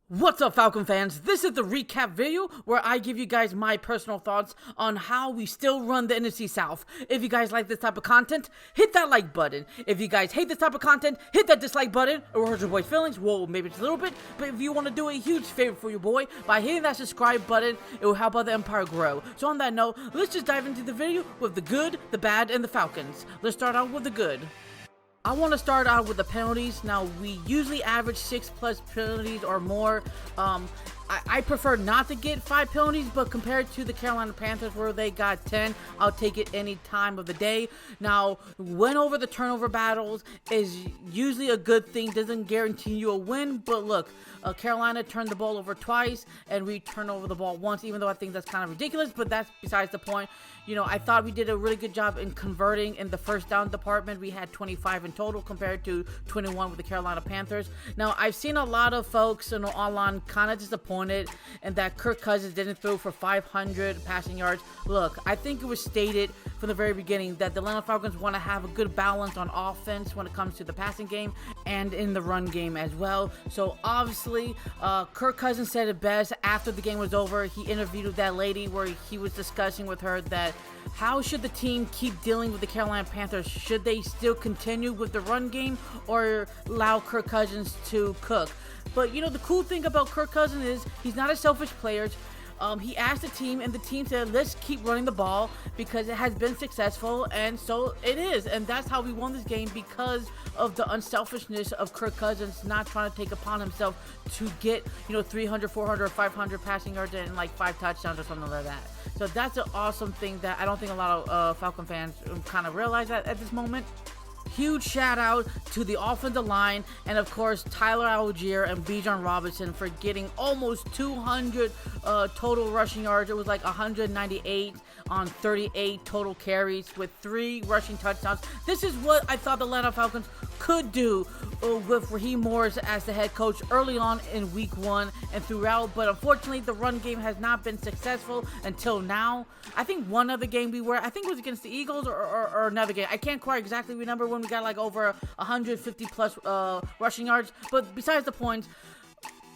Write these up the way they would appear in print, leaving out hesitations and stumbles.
What's up, Falcon fans? This is the recap video where I give you guys my personal thoughts on how we still run the NFC South. If you guys like this type of content, hit that like button. If you guys hate this type of content, hit that dislike button. It will hurt your boy's feelings. Whoa, maybe it's a little bit. But if you want to do a huge favor for your boy by hitting that subscribe button, it will help out the empire grow. So on that note, let's just dive into the video with the good, the bad, and the Falcons. Let's start out with the good. I want to start out with the penalties. Now, we usually average 6+ penalties or more. I prefer not to get 5 penalties, but compared to the Carolina Panthers where they got 10, I'll take it any time of the day. Now, win over the turnover battles is usually a good thing. Doesn't guarantee you a win, but look, Carolina turned the ball over twice, and we turned over the ball once, even though I think that's kind of ridiculous, but that's besides the point. You know, I thought we did a really good job in converting in the first down department. We had 25 in total compared to 21 with the Carolina Panthers. Now, I've seen a lot of folks online kind of disappointed and that Kirk Cousins didn't throw for 500 passing yards. Look, I think it was stated from the very beginning that the Atlanta Falcons want to have a good balance on offense when it comes to the passing game and in the run game as well. So obviously, Kirk Cousins said it best after the game was over. He interviewed with that lady where he was discussing with her that how should the team keep dealing with the Carolina Panthers? Should they still continue with the run game or allow Kirk Cousins to cook? But you know, the cool thing about Kirk Cousins is he's not a selfish player. He asked the team, and the team said, let's keep running the ball because it has been successful, and so it is. And that's how we won this game, because of the unselfishness of Kirk Cousins not trying to take upon himself to get, 300, 400, or 500 passing yards and like 5 touchdowns or something like that. So that's an awesome thing that I don't think a lot of Falcon fans kind of realize at this moment. Huge shout out to the offensive line and of course Tyler Algier and Bijan Robinson for getting almost 200 total rushing yards. It was like 198 on 38 total carries with 3 rushing touchdowns. This is what I thought the Atlanta Falcons could do with Raheem Morris as the head coach early on in week 1 and throughout, but unfortunately the run game has not been successful until now. I think one other game I think it was against the Eagles or another game. I can't quite exactly remember when we got like over 150 plus rushing yards, but besides the point,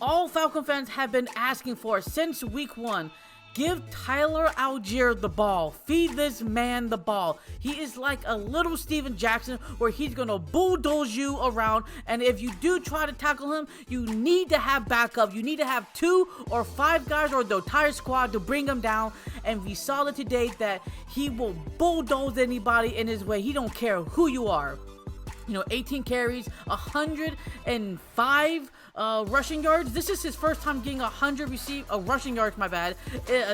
all Falcon fans have been asking for since week 1. Give Tyler Algier the ball. Feed this man the ball. He is like a little Steven Jackson where he's going to bulldoze you around. And if you do try to tackle him, you need to have backup. You need to have 2 or 5 guys or the entire squad to bring him down. And we saw it today that he will bulldoze anybody in his way. He don't care who you are. 18 carries, 105 rushing yards. This is his first time getting 100 rushing yards,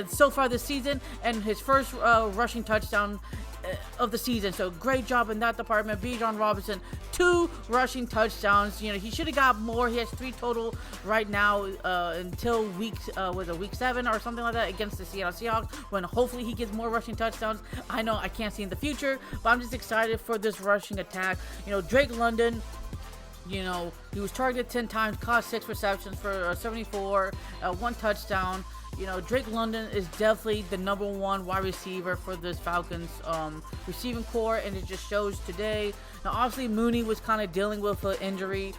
so far this season, and his first rushing touchdown of the season. So great job in that department. Bijan Robinson, 2 rushing touchdowns. He should have got more. He has 3 total right now until week 7 or something like that against the Seattle Seahawks, when hopefully he gets more rushing touchdowns. I know I can't see in the future, but I'm just excited for this rushing attack. Drake London, he was targeted 10 times, caught 6 receptions for 74, 1 touchdown. Drake London is definitely the number 1 wide receiver for this Falcons receiving core, and it just shows today. Now, obviously, Mooney was kind of dealing with foot injury,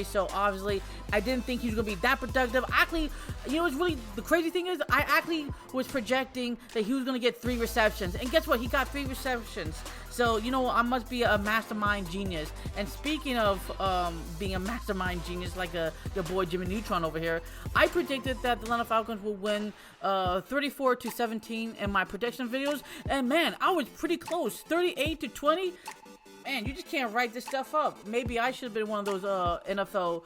so obviously, I didn't think he was going to be that productive. Actually, it's really, the crazy thing is, I actually was projecting that he was going to get 3 receptions, and guess what? He got 3 receptions. So, I must be a mastermind genius. And speaking of being a mastermind genius, like your boy Jimmy Neutron over here, I predicted that the Atlanta Falcons will win 34-17 in my prediction videos. And man, I was pretty close. 38-20. Man, you just can't write this stuff up. Maybe I should have been one of those NFL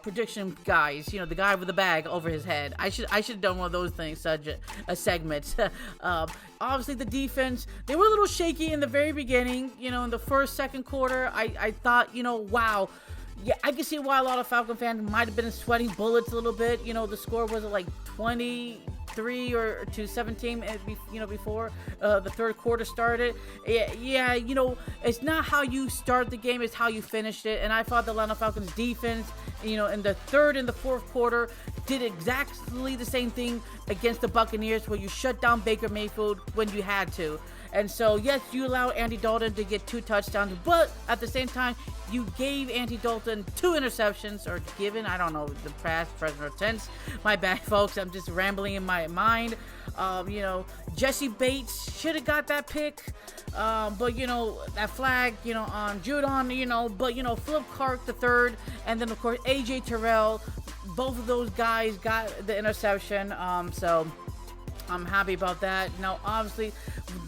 prediction guys. The guy with the bag over his head. I should have done one of those things, segments. Obviously, the defense, they were a little shaky in the very beginning. In the first, second quarter, I thought, wow. Yeah, I can see why a lot of Falcon fans might have been sweating bullets a little bit. The score was like 23 or to 17, before the third quarter started. Yeah, it's not how you start the game, it's how you finished it. And I thought the Atlanta Falcons defense, in the third and the fourth quarter, did exactly the same thing against the Buccaneers, where you shut down Baker Mayfield when you had to. And so, yes, you allow Andy Dalton to get 2 touchdowns, but at the same time, you gave Andy Dalton 2 interceptions, or given, I don't know, the past, present, or tense. My bad, folks. I'm just rambling in my mind. Jesse Bates should have got that pick. But, that flag, on Judon, but, Philip Clark the third, and then, of course, A.J. Terrell. Both of those guys got the interception. So I'm happy about that. Now, obviously,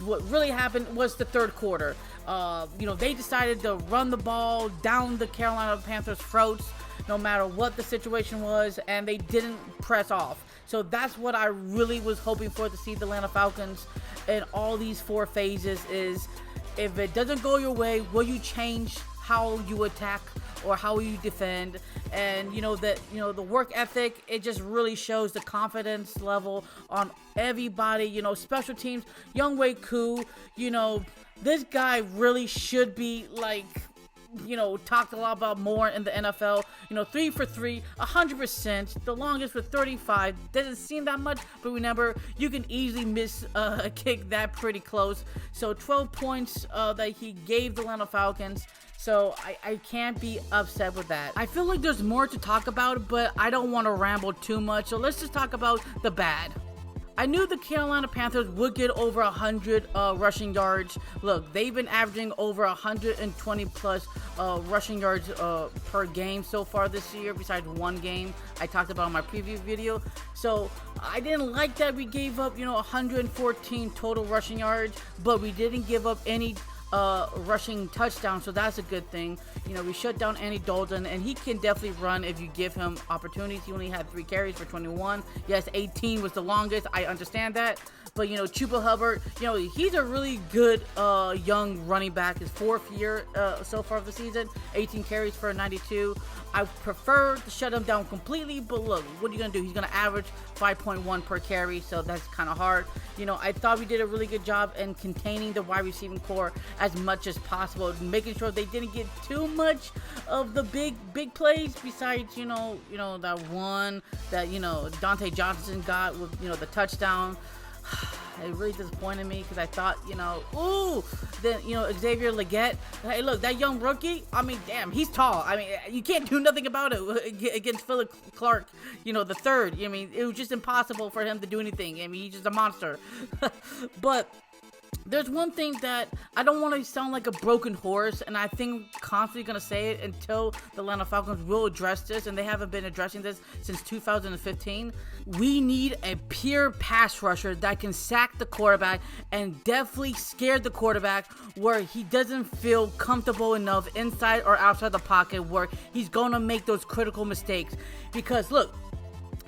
what really happened was the third quarter. They decided to run the ball down the Carolina Panthers' throats, no matter what the situation was, and they didn't press off. So that's what I really was hoping for to see the Atlanta Falcons in all these 4 phases is, if it doesn't go your way, will you change how you attack or how you defend? And the work ethic, it just really shows the confidence level on everybody. Special teams, Younghoe Koo, this guy really should be talked a lot about more in the NFL. 3 for 3, 100%. The longest with 35. Doesn't seem that much, but remember, you can easily miss a kick that pretty close. So 12 points that he gave the Atlanta Falcons. So I can't be upset with that. I feel like there's more to talk about, but I don't want to ramble too much. So let's just talk about the bad. I knew the Carolina Panthers would get over 100 rushing yards. Look, they've been averaging over 120 plus rushing yards per game so far this year, besides one game I talked about in my preview video. So I didn't like that we gave up, 114 total rushing yards, but we didn't give up any rushing touchdown, so that's a good thing. We shut down Andy Dalton, and he can definitely run if you give him opportunities. He only had 3 carries for 21. Yes, 18 was the longest. I understand that. But, Chuba Hubbard, he's a really good young running back. His 4th year so far of the season. 18 carries for 92. I prefer to shut him down completely, but look, what are you going to do? He's going to average 5.1 per carry, so that's kind of hard. I thought we did a really good job in containing the wide receiving core as much as possible, making sure they didn't get too much of the big plays, besides, that one that, Dante Johnson got with, the touchdown. It really disappointed me because I thought, Xavier Legette. Hey, look, that young rookie, damn, he's tall. You can't do nothing about it against Philip Clark, the third. It was just impossible for him to do anything. He's just a monster. But there's one thing that I don't want to sound like a broken horse, and I think I'm constantly going to say it until the Atlanta Falcons will address this, and they haven't been addressing this since 2015. We need a pure pass rusher that can sack the quarterback and definitely scare the quarterback where he doesn't feel comfortable enough inside or outside the pocket where he's going to make those critical mistakes. Because, look,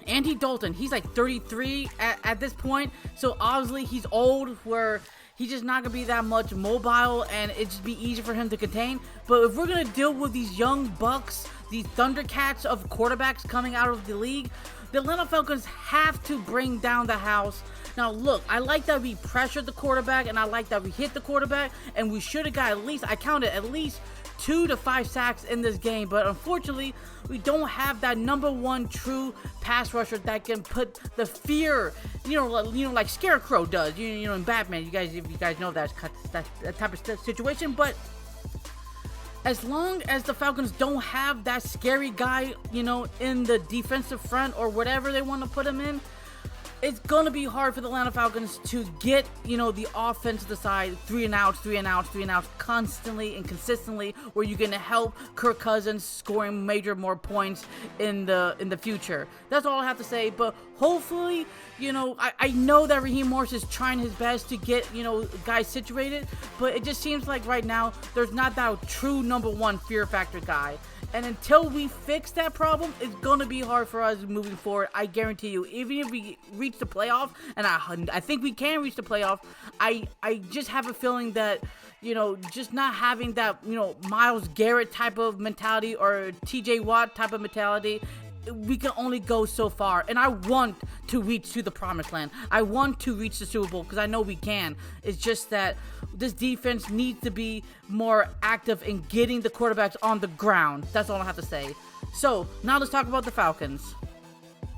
Andy Dalton, he's like 33 at this point, so obviously he's old where he's just not going to be that much mobile, and it'd just be easy for him to contain. But if we're going to deal with these young bucks, these Thundercats of quarterbacks coming out of the league, the Atlanta Falcons have to bring down the house. Now, look, I like that we pressured the quarterback, and I like that we hit the quarterback, and we should have got I counted at least 2 to 5 sacks in this game, but unfortunately, we don't have that number 1 true pass rusher that can put the fear, like Scarecrow does, in Batman. If you guys know that type of situation. But as long as the Falcons don't have that scary guy, in the defensive front or whatever they want to put him in, it's going to be hard for the Atlanta Falcons to get, the offense to the side, 3 and outs, constantly and consistently, where you're going to help Kirk Cousins scoring more points in the future. That's all I have to say. But hopefully, I know that Raheem Morris is trying his best to get, guys situated, but it just seems like right now there's not that true number 1 fear factor guy. And until we fix that problem, it's going to be hard for us moving forward. I guarantee you, even if we reach the playoff, and I think we can reach the playoff, I just have a feeling that, just not having that, Myles Garrett type of mentality or TJ Watt type of mentality, we can only go so far. And I want to reach to the promised land. I want to reach the Super Bowl because I know we can. It's just that this defense needs to be more active in getting the quarterbacks on the ground. That's all I have to say. So now let's talk about the Falcons.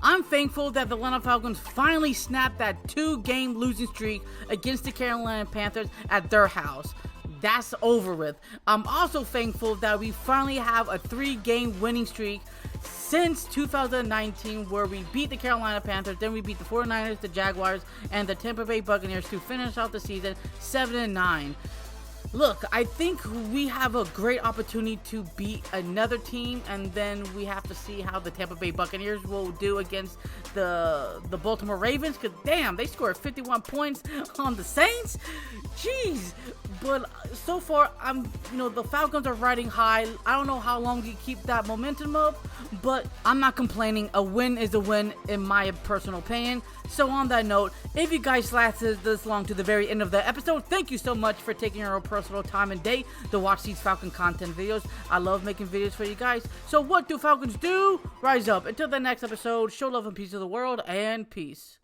I'm thankful that the Atlanta Falcons finally snapped that 2-game losing streak against the Carolina Panthers at their house. That's over with. I'm also thankful that we finally have a 3-game winning streak since 2019, where we beat the Carolina Panthers, then we beat the 49ers, the Jaguars, and the Tampa Bay Buccaneers to finish out the season 7-9. Look, I think we have a great opportunity to beat another team, and then we have to see how the Tampa Bay Buccaneers will do against the Baltimore Ravens, because damn, they scored 51 points on the Saints. Jeez. But so far, the Falcons are riding high. I don't know how long you keep that momentum up, but I'm not complaining. A win is a win in my personal opinion. So on that note, if you guys lasted this long to the very end of the episode, thank you so much for taking your personal time and day to watch these Falcon content videos. I love making videos for you guys. So what do Falcons do? Rise up. Until the next episode, show love and peace to the world, and peace.